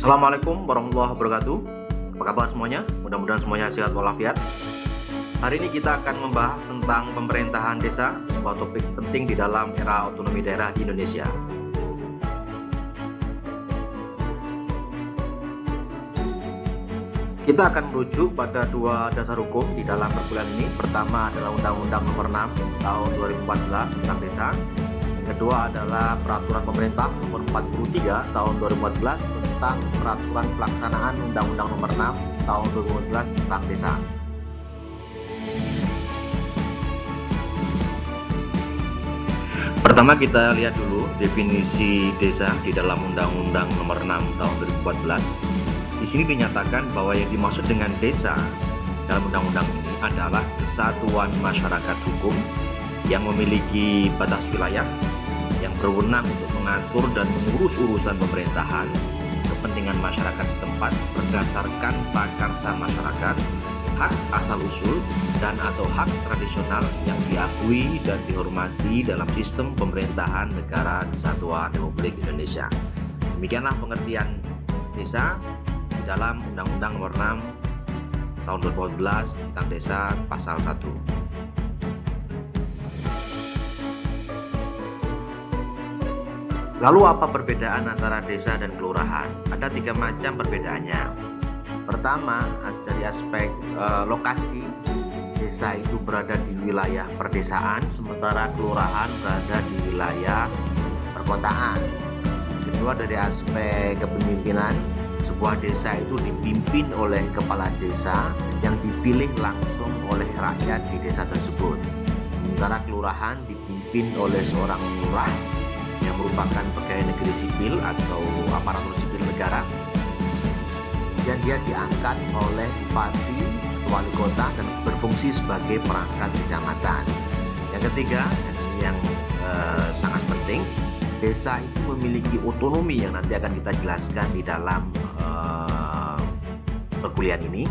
Assalamualaikum warahmatullahi wabarakatuh. Apa kabar semuanya? Mudah-mudahan semuanya sehat walafiat. Hari ini kita akan membahas tentang pemerintahan desa, sebuah topik penting di dalam era otonomi daerah di Indonesia. Kita akan merujuk pada dua dasar hukum di dalam perkuliahan ini. Pertama adalah Undang-Undang Nomor 6 Tahun 2014 tentang desa. Yang kedua adalah Peraturan Pemerintah Nomor 43 Tahun 2014 tentang Peraturan Pelaksanaan Undang-Undang Nomor 6 Tahun 2014 tentang desa. Pertama kita lihat dulu definisi desa di dalam Undang-Undang Nomor 6 Tahun 2014. Di sini dinyatakan bahwa yang dimaksud dengan desa dalam undang-undang ini adalah kesatuan masyarakat hukum yang memiliki batas wilayah, yang berwenang untuk mengatur dan mengurus urusan pemerintahan, kepentingan masyarakat setempat berdasarkan prakarsa masyarakat, hak asal-usul dan atau hak tradisional yang diakui dan dihormati dalam sistem pemerintahan negara kesatuan Republik Indonesia. Demikianlah pengertian desa di dalam Undang-Undang Nomor 6 Tahun 2014 tentang desa pasal 1. Lalu apa perbedaan antara desa dan kelurahan? Ada 3 macam perbedaannya. Pertama, dari aspek lokasi, desa itu berada di wilayah perdesaan, sementara kelurahan berada di wilayah perkotaan. Kedua, dari aspek kepemimpinan, sebuah desa itu dipimpin oleh kepala desa yang dipilih langsung oleh rakyat di desa tersebut. Sementara kelurahan dipimpin oleh seorang lurah yang merupakan pegawai negeri sipil atau aparatur sipil negara, dan dia diangkat oleh bupati, wali kota, dan berfungsi sebagai perangkat kecamatan. Yang ketiga, dan ini yang sangat penting, desa itu memiliki otonomi yang nanti akan kita jelaskan di dalam perkuliahan ini.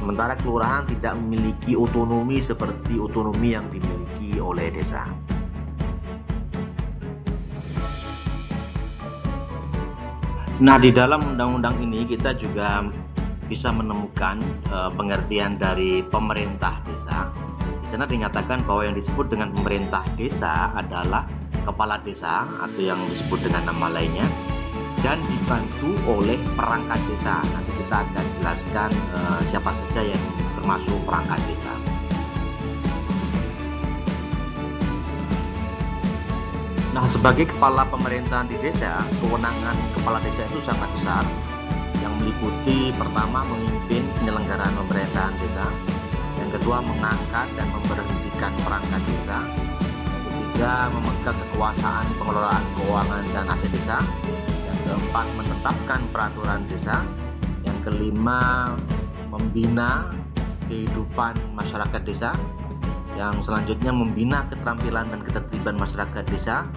Sementara kelurahan tidak memiliki otonomi seperti otonomi yang dimiliki oleh desa. Nah, di dalam undang-undang ini kita juga bisa menemukan pengertian dari pemerintah desa. Di sana dinyatakan bahwa yang disebut dengan pemerintah desa adalah kepala desa atau yang disebut dengan nama lainnya, dan dibantu oleh perangkat desa. Nanti kita akan jelaskan siapa saja yang termasuk perangkat desa. Nah, sebagai kepala pemerintahan di desa, kewenangan kepala desa itu sangat besar, yang meliputi pertama memimpin penyelenggaraan pemerintahan desa, yang kedua mengangkat dan memberhentikan perangkat desa, yang ketiga memegang kekuasaan pengelolaan keuangan dan aset desa, yang keempat menetapkan peraturan desa, yang kelima membina kehidupan masyarakat desa, yang selanjutnya membina keterampilan dan ketertiban masyarakat desa,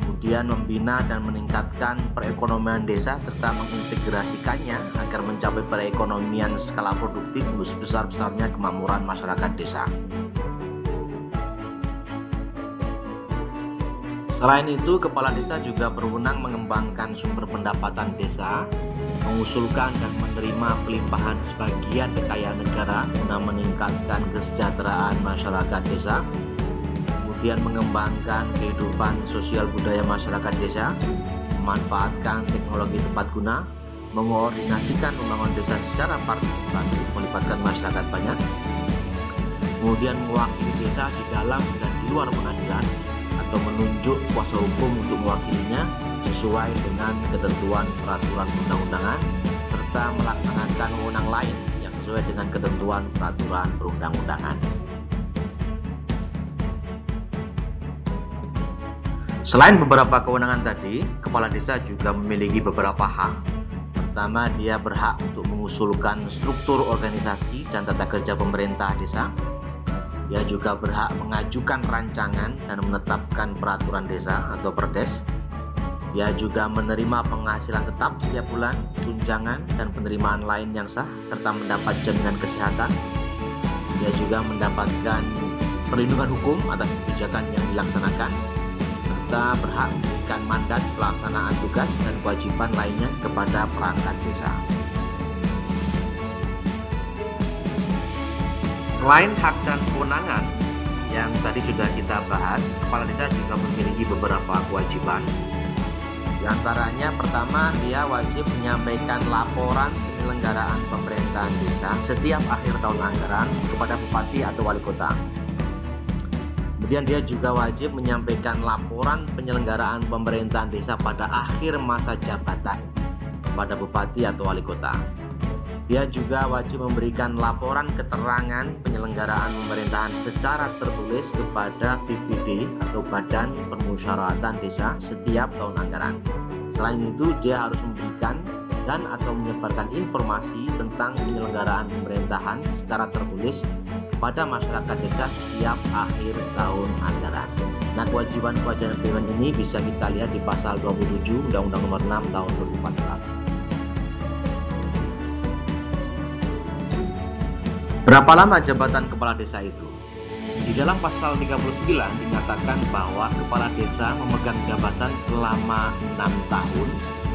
kemudian membina dan meningkatkan perekonomian desa serta mengintegrasikannya agar mencapai perekonomian skala produktif sebesar-besarnya kemakmuran masyarakat desa. Selain itu, kepala desa juga berwenang mengembangkan sumber pendapatan desa, mengusulkan dan menerima pelimpahan sebagian kekayaan negara guna meningkatkan kesejahteraan masyarakat desa, kemudian mengembangkan kehidupan sosial budaya masyarakat desa, memanfaatkan teknologi tepat guna, mengoordinasikan pembangunan desa secara partisipatif melibatkan masyarakat banyak, kemudian mewakili desa di dalam dan di luar pengadilan atau menunjuk kuasa hukum untuk mewakilinya sesuai dengan ketentuan peraturan perundang-undangan, serta melaksanakan wewenang lain yang sesuai dengan ketentuan peraturan perundang-undangan. Selain beberapa kewenangan tadi, kepala desa juga memiliki beberapa hak. Pertama, dia berhak untuk mengusulkan struktur organisasi dan tata kerja pemerintah desa. Dia juga berhak mengajukan rancangan dan menetapkan peraturan desa atau perdes. Dia juga menerima penghasilan tetap setiap bulan, tunjangan dan penerimaan lain yang sah, serta mendapat jaminan kesehatan. Dia juga mendapatkan perlindungan hukum atas kebijakan yang dilaksanakan, serta kota berhak memberikan mandat pelaksanaan tugas dan kewajiban lainnya kepada perangkat desa. Selain hak dan kewenangan yang tadi sudah kita bahas, kepala desa juga memiliki beberapa kewajiban. Di antaranya pertama, dia wajib menyampaikan laporan penyelenggaraan pemerintahan desa setiap akhir tahun anggaran kepada bupati atau wali kota. Kemudian dia juga wajib menyampaikan laporan penyelenggaraan pemerintahan desa pada akhir masa jabatan kepada bupati atau wali kota. Dia juga wajib memberikan laporan keterangan penyelenggaraan pemerintahan secara tertulis kepada BPD atau Badan Permusyawaratan Desa setiap tahun anggaran. Selain itu, dia harus memberikan dan atau menyebarkan informasi tentang penyelenggaraan pemerintahan secara tertulis kepada masyarakat desa setiap akhir tahun anggaran. Nah, kewajiban-kewajiban ini bisa kita lihat di pasal 27 Undang-Undang Nomor 6 Tahun 2014. Berapa lama jabatan kepala desa itu? Di dalam pasal 39 dinyatakan bahwa kepala desa memegang jabatan selama 6 tahun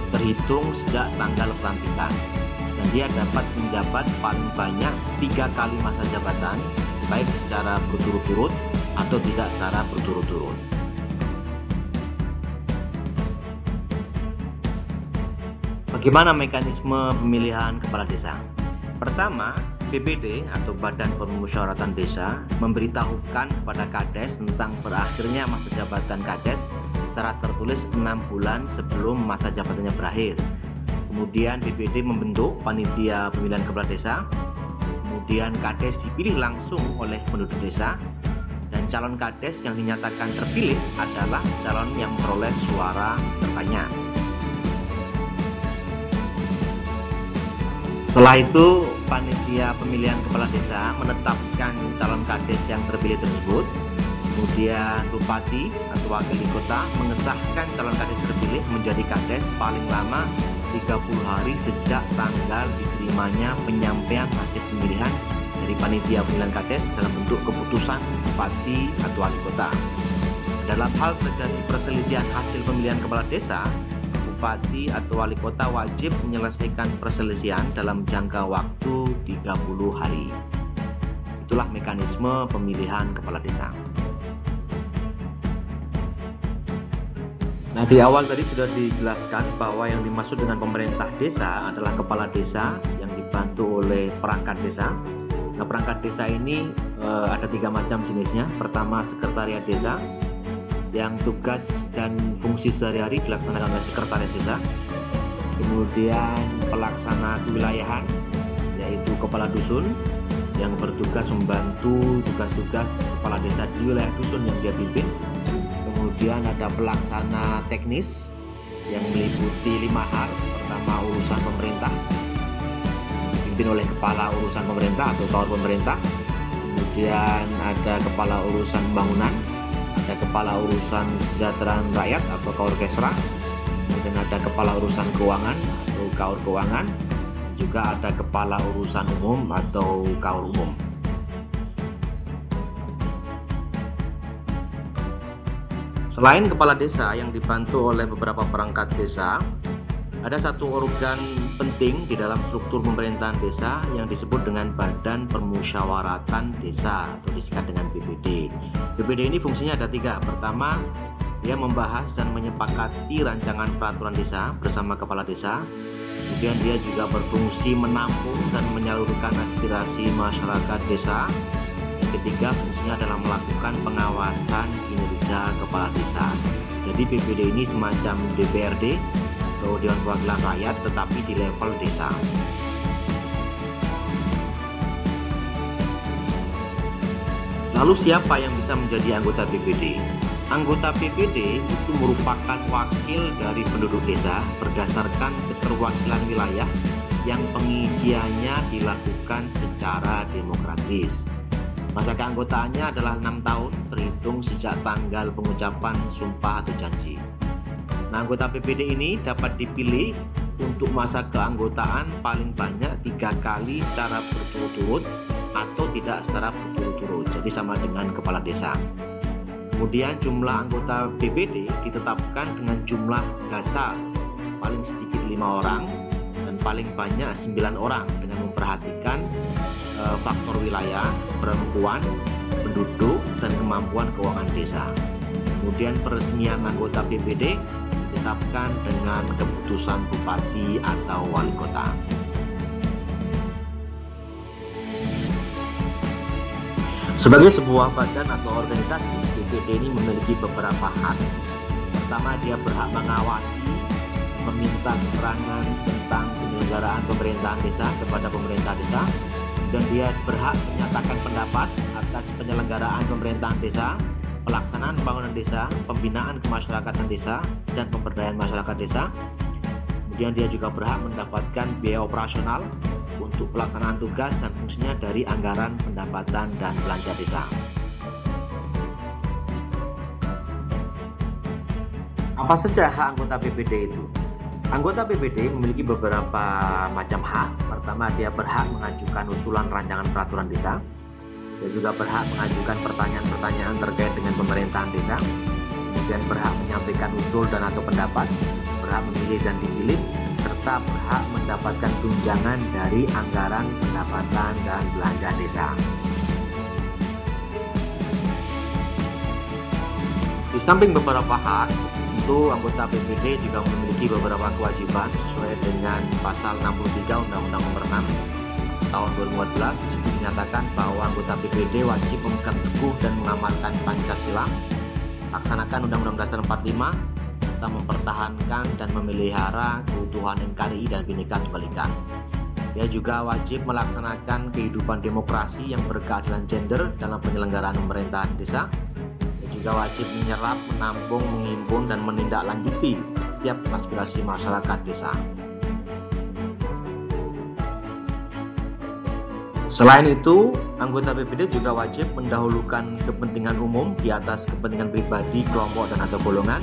terhitung sejak tanggal pelantikan, dan dia dapat menjabat paling banyak 3 kali masa jabatan, baik secara berturut-turut atau tidak secara berturut-turut. Bagaimana mekanisme pemilihan kepala desa? Pertama, BPD atau Badan Permusyawaratan Desa memberitahukan kepada Kades tentang berakhirnya masa jabatan Kades secara tertulis 6 bulan sebelum masa jabatannya berakhir. Kemudian BPD membentuk panitia pemilihan kepala desa. Kemudian Kades dipilih langsung oleh penduduk desa, dan calon Kades yang dinyatakan terpilih adalah calon yang memperoleh suara terbanyak. Setelah itu, panitia pemilihan kepala desa menetapkan calon Kades yang terpilih tersebut. Kemudian bupati atau wakil kota mengesahkan calon Kades terpilih menjadi Kades paling lama 30 hari sejak tanggal diterimanya penyampaian hasil pemilihan dari panitia pemilihan Kades dalam bentuk keputusan bupati atau wali kota. Dalam hal terjadi perselisihan hasil pemilihan kepala desa, bupati atau wali kota wajib menyelesaikan perselisihan dalam jangka waktu 30 hari. Itulah mekanisme pemilihan kepala desa. Nah, di awal tadi sudah dijelaskan bahwa yang dimaksud dengan pemerintah desa adalah kepala desa yang dibantu oleh perangkat desa. Nah, perangkat desa ini ada 3 macam jenisnya. Pertama, sekretariat desa, yang tugas dan fungsi sehari-hari dilaksanakan oleh sekretaris desa. Kemudian pelaksana kewilayahan, yaitu kepala dusun, yang bertugas membantu tugas-tugas kepala desa di wilayah dusun yang dia pimpin. Kemudian ada pelaksana teknis yang meliputi 5 hal. Pertama, urusan pemerintah, dipimpin oleh kepala urusan pemerintah atau kaur pemerintah. Kemudian ada kepala urusan pembangunan, ada kepala urusan kesejahteraan rakyat atau kaur kesra, kemudian ada kepala urusan keuangan atau kaur keuangan, juga ada kepala urusan umum atau kaur umum. Selain kepala desa yang dibantu oleh beberapa perangkat desa, ada satu organ penting di dalam struktur pemerintahan desa yang disebut dengan Badan Permusyawaratan Desa atau disingkat dengan BPD. BPD ini fungsinya ada 3. Pertama, dia membahas dan menyepakati rancangan peraturan desa bersama kepala desa. Kemudian dia juga berfungsi menampung dan menyalurkan aspirasi masyarakat desa. Yang ketiga, fungsinya adalah melakukan pengawasan kinerja kepala desa. Jadi BPD ini semacam DPRD atau Dewan Perwakilan Rakyat, tetapi di level desa. Lalu siapa yang bisa menjadi anggota BPD? Anggota BPD itu merupakan wakil dari penduduk desa berdasarkan keterwakilan wilayah yang pengisiannya dilakukan secara demokratis. Masa keanggotaannya adalah 6 tahun terhitung sejak tanggal pengucapan sumpah atau janji. Nah, anggota BPD ini dapat dipilih untuk masa keanggotaan paling banyak 3 kali secara berturut-turut atau tidak secara berturut-turut, jadi sama dengan kepala desa. Kemudian jumlah anggota BPD ditetapkan dengan jumlah dasar paling sedikit 5 orang dan paling banyak 9 orang dengan memperhatikan faktor wilayah, perempuan, penduduk, dan kemampuan keuangan desa. Kemudian peresmian anggota BPD ditetapkan dengan keputusan bupati atau wali kota. Sebagai sebuah badan atau organisasi, BPD ini memiliki beberapa hak. Pertama, dia berhak mengawasi, meminta keterangan tentang penyelenggaraan pemerintahan desa kepada pemerintah desa, dan dia berhak menyatakan pendapat atas penyelenggaraan pemerintahan desa, pelaksanaan pembangunan desa, pembinaan kemasyarakatan desa, dan pemberdayaan masyarakat desa. Kemudian dia juga berhak mendapatkan biaya operasional untuk pelaksanaan tugas dan fungsinya dari anggaran pendapatan dan belanja desa. Apa saja hak anggota BPD itu? Anggota BPD memiliki beberapa macam hak. Pertama, dia berhak mengajukan usulan rancangan peraturan desa. Dia juga berhak mengajukan pertanyaan-pertanyaan terkait dengan pemerintahan desa. Kemudian berhak menyampaikan usul dan atau pendapat, berhak memilih dan dipilih, serta berhak mendapatkan tunjangan dari anggaran pendapatan dan belanja desa. Di samping beberapa hak, tentu anggota BPD juga memiliki beberapa kewajiban sesuai dengan pasal 63 Undang-Undang Nomor 6 tahun 2014. Di situ dinyatakan bahwa anggota BPD wajib memegang teguh dan mengamalkan Pancasila, laksanakan Undang-Undang Dasar 45, serta mempertahankan dan memelihara keutuhan NKRI dan Bhinneka Tunggal Ika. Dia juga wajib melaksanakan kehidupan demokrasi yang berkeadilan gender dalam penyelenggaraan pemerintahan desa. Dia juga wajib menyerap, menampung, menghimpun, dan menindaklanjuti setiap aspirasi masyarakat desa. Selain itu, anggota BPD juga wajib mendahulukan kepentingan umum di atas kepentingan pribadi, kelompok, dan atau golongan.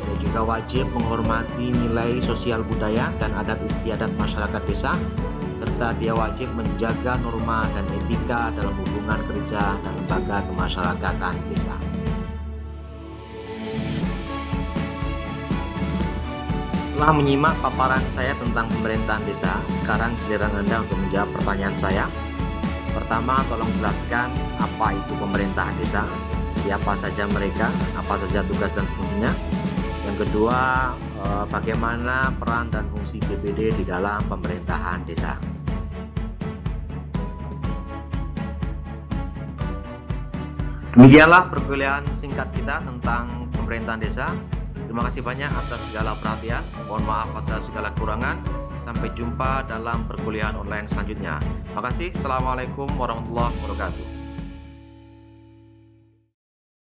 Dia juga wajib menghormati nilai sosial budaya dan adat istiadat masyarakat desa, serta dia wajib menjaga norma dan etika dalam hubungan kerja dan lembaga kemasyarakatan desa. Setelah menyimak paparan saya tentang pemerintahan desa, sekarang giliran Anda untuk menjawab pertanyaan saya. Pertama, tolong jelaskan apa itu pemerintahan desa, siapa saja mereka, apa saja tugas dan fungsinya. Yang kedua, bagaimana peran dan fungsi BPD di dalam pemerintahan desa. Demikianlah perkuliahan singkat kita tentang pemerintahan desa. Terima kasih banyak atas segala perhatian. Mohon maaf atas segala kekurangan. Sampai jumpa dalam perkuliahan online selanjutnya. Terima kasih. Assalamualaikum warahmatullahi wabarakatuh.